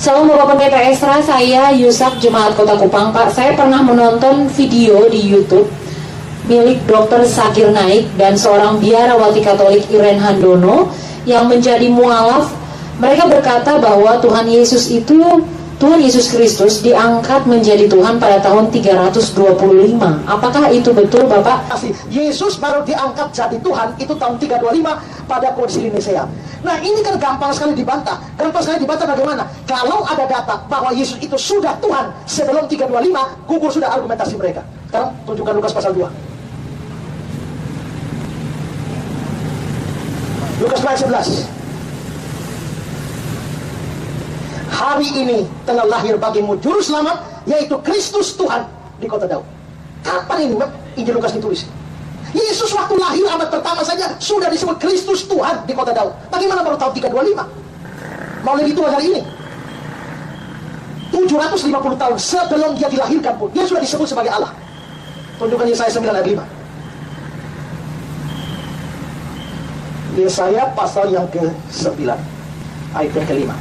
Salam Bapak Pendeta Esra, saya Yusak Jemaat Kota Kupang. Pak, saya pernah menonton video di YouTube milik Dr. Zakir Naik dan seorang biarawati Katolik Irene Handono yang menjadi mualaf. Mereka berkata bahwa Tuhan Yesus Kristus diangkat menjadi Tuhan pada tahun 325. Apakah itu betul, Bapak? Yesus baru diangkat jadi Tuhan itu tahun 325 pada Konsili Nisea. Nah, ini kan gampang sekali dibantah. Gampang sekali dibantah bagaimana? Kalau ada data bahwa Yesus itu sudah Tuhan sebelum 325, gugur sudah argumentasi mereka. Sekarang tunjukkan Lukas pasal 2. Lukas pasal 11. Hari ini telah lahir bagimu juru selamat, yaitu Kristus Tuhan di kota Daud. Kapan ini Injil Lukas ditulis? Yesus waktu lahir abad pertama saja sudah disebut Kristus Tuhan di kota Daud. Bagaimana baru tahun 325? Mau lebih tua dari ini? 750 tahun sebelum dia dilahirkan pun dia sudah disebut sebagai Allah. Tunjukkan Yesaya 9 ayat 5. Yesaya pasal yang ke-9 ayat yang ke-5.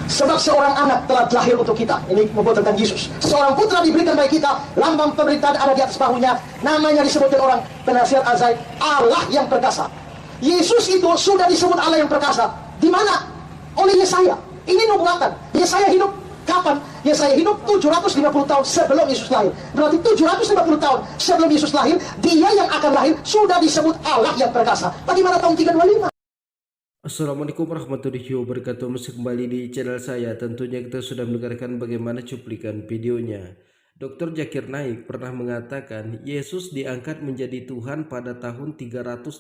Sebab seorang anak telah lahir untuk kita. Ini membuat tentang Yesus. Seorang putra diberikan bagi kita, lambang pemerintahan ada di atas bahunya, namanya disebutkan orang penasihat ajaib, Allah yang perkasa. Yesus itu sudah disebut Allah yang perkasa. Di mana? Oleh Yesaya. Ini nubuatan. Yesaya hidup kapan? Yesaya hidup 750 tahun sebelum Yesus lahir. Berarti 750 tahun sebelum Yesus lahir, dia yang akan lahir sudah disebut Allah yang perkasa. Bagaimana tahun 325? Assalamualaikum warahmatullahi wabarakatuh. Masih kembali di channel saya. Tentunya kita sudah mendengarkan bagaimana cuplikan videonya. Dr. Zakir Naik pernah mengatakan Yesus diangkat menjadi Tuhan pada tahun 325.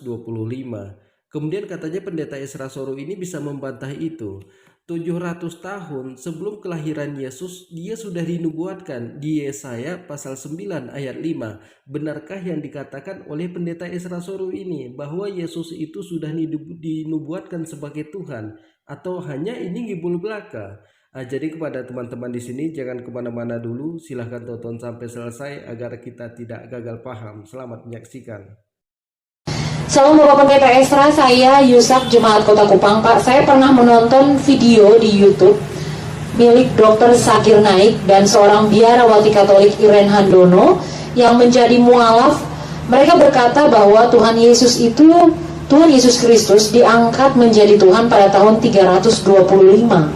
Kemudian katanya pendeta Esra Soro ini bisa membantah itu. 700 tahun sebelum kelahiran Yesus dia sudah dinubuatkan di Yesaya pasal 9 ayat 5. Benarkah yang dikatakan oleh pendeta Esra Soro ini bahwa Yesus itu sudah dinubuatkan sebagai Tuhan, atau hanya ini ngibul belaka? Jadi kepada teman-teman di sini jangan kemana-mana dulu, silahkan tonton sampai selesai agar kita tidak gagal paham. Selamat menyaksikan. Salam Bapak Pendeta Esra, saya Yusak Jemaat Kota Kupang. Pak, saya pernah menonton video di YouTube milik Dr. Zakir Naik dan seorang biarawati Katolik Irene Handono yang menjadi mualaf. Mereka berkata bahwa Tuhan Yesus Kristus diangkat menjadi Tuhan pada tahun 325.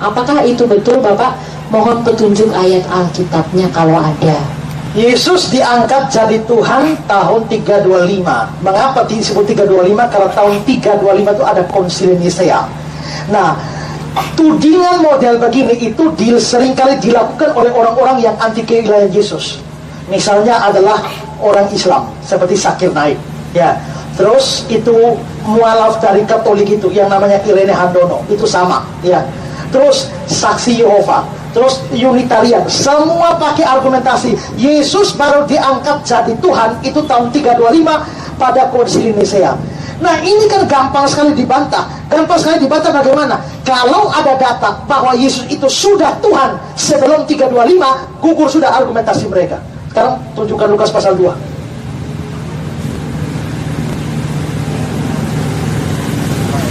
Apakah itu betul, Bapak? Mohon petunjuk ayat Alkitabnya kalau ada. Yesus diangkat jadi Tuhan tahun 325. Mengapa disebut 325? Karena tahun 325 itu ada Konsili Nisea. Nah, tudingan model begini itu seringkali dilakukan oleh orang-orang yang anti keilahian Yesus. Misalnya adalah orang Islam seperti Zakir Naik, ya. Terus itu mualaf dari Katolik itu yang namanya Irene Handono, itu sama, ya. Terus Saksi Yehova, terus Unitarian, semua pakai argumentasi Yesus baru diangkat jadi Tuhan itu tahun 325 pada Konsili Nisea. Nah, ini kan gampang sekali dibantah. Gampang sekali dibantah bagaimana? Kalau ada data bahwa Yesus itu sudah Tuhan sebelum 325, gugur sudah argumentasi mereka. Sekarang tunjukkan Lukas pasal 2.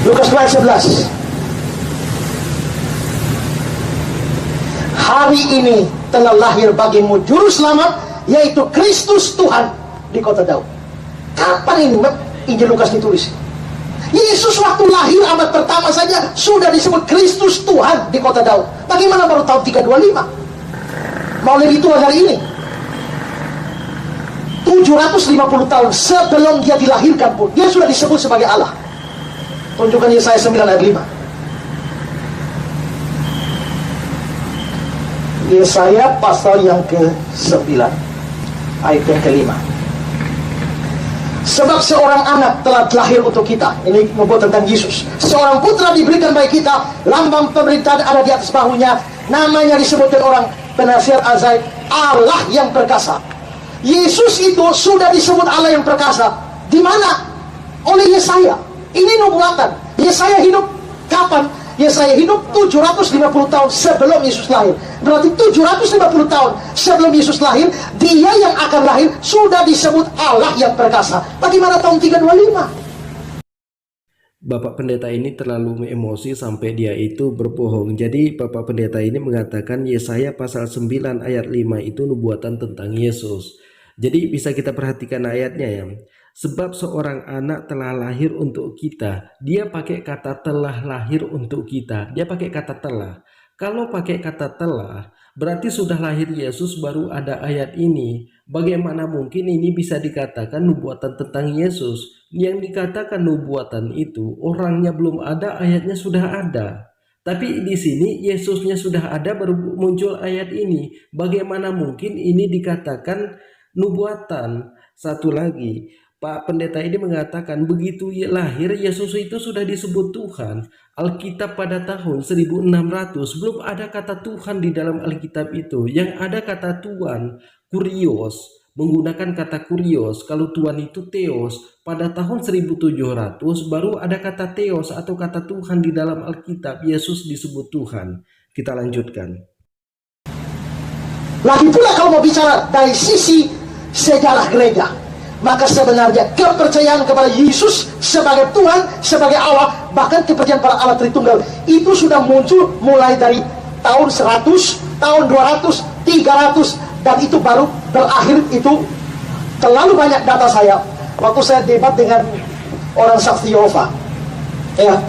Lukas ayat 11. Hari ini telah lahir bagimu juru selamat, yaitu Kristus Tuhan di kota Daud. Kapan ini Injil Lukas ditulis? Yesus waktu lahir abad pertama saja sudah disebut Kristus Tuhan di kota Daud. Bagaimana baru tahun 325? Mau lebih tua dari ini? 750 tahun sebelum dia dilahirkan pun dia sudah disebut sebagai Allah. Tunjukkan Yesaya 9 ayat 5. Yesaya pasal yang ke-9 ayat yang ke-5. Sebab seorang anak telah lahir untuk kita. Ini membuat tentang Yesus. Seorang putra diberikan bagi kita, lambang pemerintahan ada di atas bahunya, namanya disebutkan orang penasihat ajaib, Allah yang perkasa. Yesus itu sudah disebut Allah yang perkasa. Di mana? Oleh Yesaya. Ini nubuatan. Yesaya hidup kapan? Yesaya hidup 750 tahun sebelum Yesus lahir. Berarti 750 tahun sebelum Yesus lahir, dia yang akan lahir sudah disebut Allah yang perkasa. Bagaimana tahun 325? Bapak pendeta ini terlalu emosi sampai dia itu berbohong. Jadi Bapak pendeta ini mengatakan Yesaya pasal 9 ayat 5 itu nubuatan tentang Yesus. Jadi bisa kita perhatikan ayatnya ya. Sebab seorang anak telah lahir untuk kita. Dia pakai kata telah lahir untuk kita. Dia pakai kata telah. Kalau pakai kata telah, berarti sudah lahir Yesus baru ada ayat ini. Bagaimana mungkin ini bisa dikatakan nubuatan tentang Yesus? Yang dikatakan nubuatan itu orangnya belum ada, ayatnya sudah ada. Tapi di sini Yesusnya sudah ada baru muncul ayat ini. Bagaimana mungkin ini dikatakan nubuatan? Satu lagi, Pak pendeta ini mengatakan begitu lahir Yesus itu sudah disebut Tuhan. Alkitab pada tahun 1600 belum ada kata Tuhan di dalam Alkitab itu. Yang ada kata Tuhan, kurios, menggunakan kata kurios. Kalau Tuhan itu theos, pada tahun 1700 baru ada kata theos atau kata Tuhan di dalam Alkitab. Yesus disebut Tuhan. Kita lanjutkan. Lagi pula kalau mau bicara dari sisi sejarah gereja, maka sebenarnya kepercayaan kepada Yesus sebagai Tuhan, sebagai Allah, bahkan kepercayaan pada Allah Tritunggal itu sudah muncul mulai dari tahun 100, tahun 200, 300, dan itu baru berakhir. Itu terlalu banyak data saya waktu saya debat dengan orang saksi Yehova ya,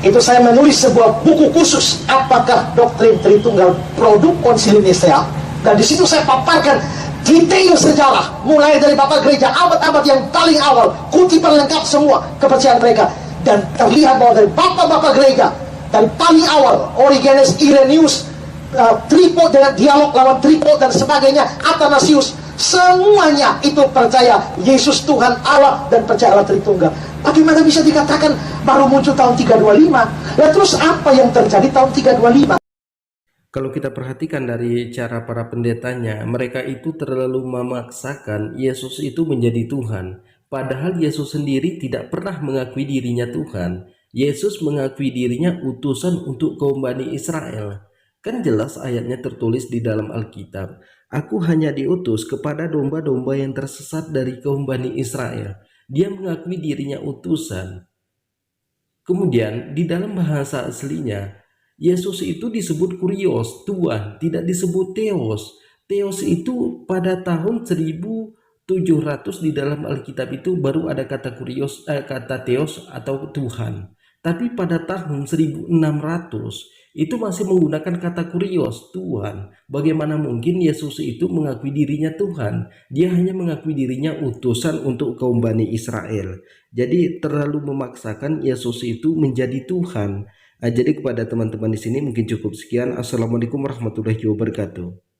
itu saya menulis sebuah buku khusus apakah doktrin Tritunggal produk Konsili Nisea, dan di situ saya paparkan detail sejarah mulai dari Bapak Gereja abad-abad yang paling awal, kutipan lengkap semua kepercayaan mereka, dan terlihat bahwa dari Bapak-Bapak Gereja dari paling awal, Origenes, Irenaeus, Tripod dengan dialog lawan Tripod dan sebagainya, Athanasius, semuanya itu percaya Yesus Tuhan Allah dan percaya Allah Tritunggal. Bagaimana bisa dikatakan baru muncul tahun 325? Lalu terus apa yang terjadi tahun 325? Kalau kita perhatikan dari cara para pendetanya, mereka itu terlalu memaksakan Yesus itu menjadi Tuhan. Padahal Yesus sendiri tidak pernah mengakui dirinya Tuhan. Yesus mengakui dirinya utusan untuk kaum Bani Israel. Kan jelas ayatnya tertulis di dalam Alkitab. Aku hanya diutus kepada domba-domba yang tersesat dari kaum Bani Israel. Dia mengakui dirinya utusan. Kemudian di dalam bahasa aslinya, Yesus itu disebut kurios, Tuhan, tidak disebut theos. Theos itu pada tahun 1700 di dalam Alkitab itu baru ada kata kurios, kata theos atau Tuhan. Tapi pada tahun 1600 itu masih menggunakan kata kurios, Tuhan. Bagaimana mungkin Yesus itu mengakui dirinya Tuhan? Dia hanya mengakui dirinya utusan untuk kaum Bani Israel. Jadi terlalu memaksakan Yesus itu menjadi Tuhan. Jadi kepada teman-teman di sini mungkin cukup sekian. Assalamualaikum warahmatullahi wabarakatuh.